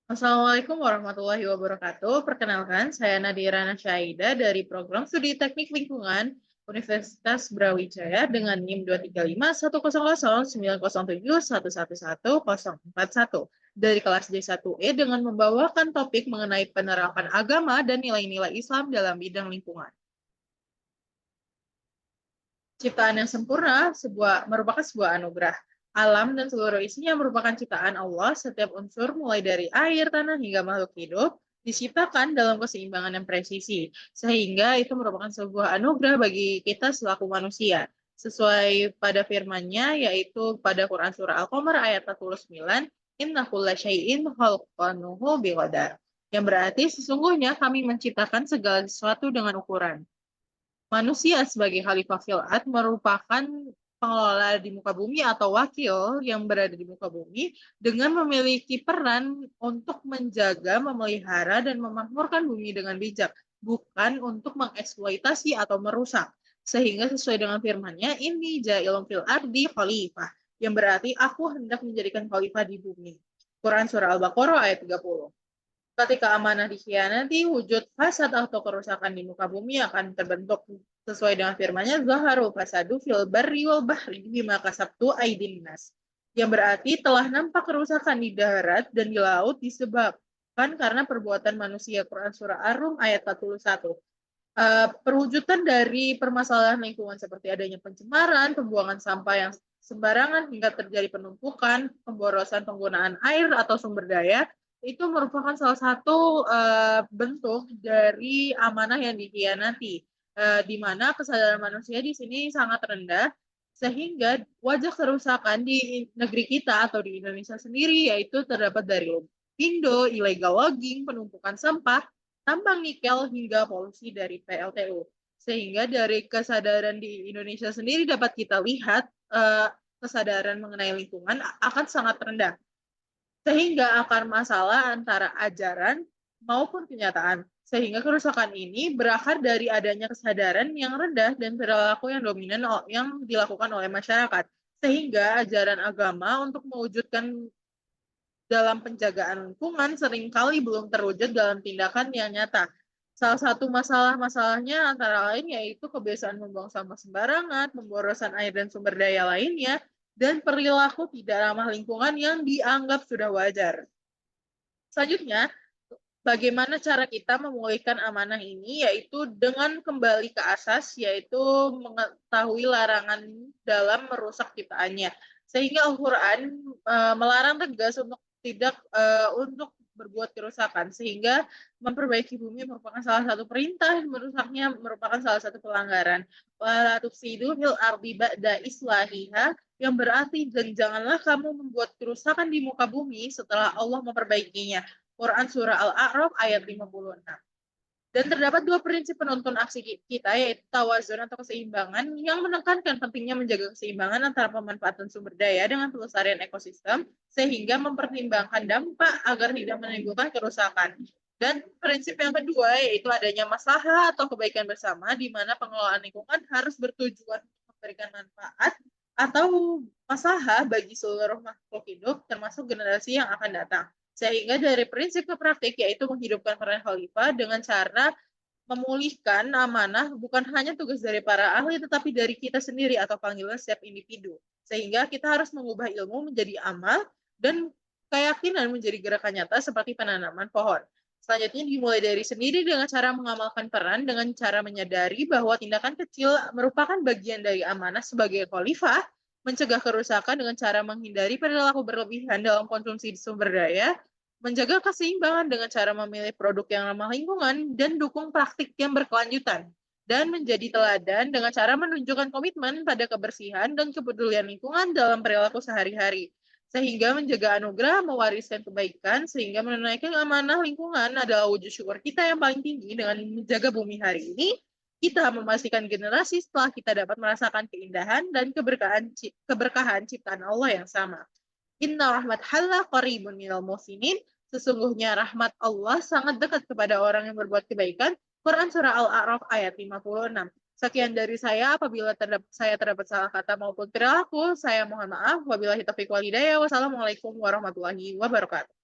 Assalamualaikum warahmatullahi wabarakatuh. Perkenalkan, saya Nadira Nasyaida dari Program Studi Teknik Lingkungan Universitas Brawijaya dengan NIM 235100907111041 dari kelas D1E dengan membawakan topik mengenai penerapan agama dan nilai-nilai Islam dalam bidang lingkungan. Ciptaan yang sempurna merupakan sebuah anugerah. Alam dan seluruh isinya merupakan ciptaan Allah. Setiap unsur, mulai dari air, tanah, hingga makhluk hidup, diciptakan dalam keseimbangan yang presisi. Sehingga itu merupakan sebuah anugerah bagi kita selaku manusia. Sesuai pada firman-Nya, yaitu pada Quran Surah Al-Qamar ayat 49, Inna kulla syai'in khalaqanuhu biqadar. Yang berarti sesungguhnya kami menciptakan segala sesuatu dengan ukuran. Manusia sebagai khalifah fil ard merupakan pengelola di muka bumi atau wakil yang berada di muka bumi dengan memiliki peran untuk menjaga, memelihara, dan memakmurkan bumi dengan bijak, bukan untuk mengeksploitasi atau merusak. Sehingga sesuai dengan firman-Nya, ini ja'ilun fil ardi khalifah, yang berarti aku hendak menjadikan khalifah di bumi. Quran Surah Al-Baqarah ayat 30. Ketika amanah dikhianati, wujud fasad atau kerusakan di muka bumi akan terbentuk sesuai dengan firman-Nya zaharu fasadu fil barri wal bahri bima kasabtu aydin nas. Yang berarti telah nampak kerusakan di darat dan di laut disebabkan karena perbuatan manusia. Quran surah Ar-Rum ayat 41. Perwujudan dari permasalahan lingkungan seperti adanya pencemaran, pembuangan sampah yang sembarangan hingga terjadi penumpukan, pemborosan penggunaan air atau sumber daya, itu merupakan salah satu bentuk dari amanah yang dikhianati, di mana kesadaran manusia di sini sangat rendah, sehingga wajah kerusakan di negeri kita atau di Indonesia sendiri yaitu terdapat dari Indo, illegal logging, penumpukan sampah, tambang nikel hingga polusi dari PLTU. Sehingga dari kesadaran di Indonesia sendiri dapat kita lihat kesadaran mengenai lingkungan akan sangat rendah. Sehingga akar masalah antara ajaran maupun kenyataan. Sehingga kerusakan ini berakar dari adanya kesadaran yang rendah dan perilaku yang dominan yang dilakukan oleh masyarakat. Sehingga ajaran agama untuk mewujudkan dalam penjagaan lingkungan seringkali belum terwujud dalam tindakan yang nyata. Salah satu masalah-masalahnya antara lain yaitu kebiasaan membuang sampah sembarangan, pemborosan air dan sumber daya lainnya, dan perilaku tidak ramah lingkungan yang dianggap sudah wajar. Selanjutnya, bagaimana cara kita memulihkan amanah ini, yaitu dengan kembali ke asas, yaitu mengetahui larangan dalam merusak ciptaannya. Sehingga Al-Quran melarang tegas untuk tidak untuk berbuat kerusakan, sehingga memperbaiki bumi merupakan salah satu perintah, merusaknya merupakan salah satu pelanggaran. Wala tufsidu fil ardi ba'da islahiha, yang berarti dan janganlah kamu membuat kerusakan di muka bumi setelah Allah memperbaikinya. Quran Surah Al-A'raf ayat 56. Dan terdapat dua prinsip penuntun aksi kita, yaitu tawazun atau keseimbangan, yang menekankan pentingnya menjaga keseimbangan antara pemanfaatan sumber daya dengan pelestarian ekosistem, sehingga mempertimbangkan dampak agar tidak menimbulkan kerusakan. Dan prinsip yang kedua, yaitu adanya masalah atau kebaikan bersama, di mana pengelolaan lingkungan harus bertujuan untuk memberikan manfaat atau masalah bagi seluruh makhluk hidup, termasuk generasi yang akan datang. Sehingga dari prinsip ke praktik, yaitu menghidupkan peran khalifah dengan cara memulihkan amanah bukan hanya tugas dari para ahli, tetapi dari kita sendiri atau panggilan setiap individu. Sehingga kita harus mengubah ilmu menjadi amal dan keyakinan menjadi gerakan nyata seperti penanaman pohon. Selanjutnya dimulai dari sendiri dengan cara mengamalkan peran, dengan cara menyadari bahwa tindakan kecil merupakan bagian dari amanah sebagai khalifah, mencegah kerusakan dengan cara menghindari perilaku berlebihan dalam konsumsi sumber daya, menjaga keseimbangan dengan cara memilih produk yang ramah lingkungan, dan dukung praktik yang berkelanjutan. Dan menjadi teladan dengan cara menunjukkan komitmen pada kebersihan dan kepedulian lingkungan dalam perilaku sehari-hari. Sehingga menjaga anugerah, mewariskan kebaikan, sehingga menunaikan amanah lingkungan adalah wujud syukur kita yang paling tinggi. Dengan menjaga bumi hari ini, kita memastikan generasi setelah kita dapat merasakan keindahan dan keberkahan ciptaan Allah yang sama. Inna rahmat Allah qaribun minal muhsinin. Sesungguhnya rahmat Allah sangat dekat kepada orang yang berbuat kebaikan. Quran Surah Al-A'raf ayat 56. Sekian dari saya. Apabila saya terdapat salah kata maupun perilaku, saya mohon maaf. Wabillahi taufiq wal hidayah. Wassalamualaikum warahmatullahi wabarakatuh.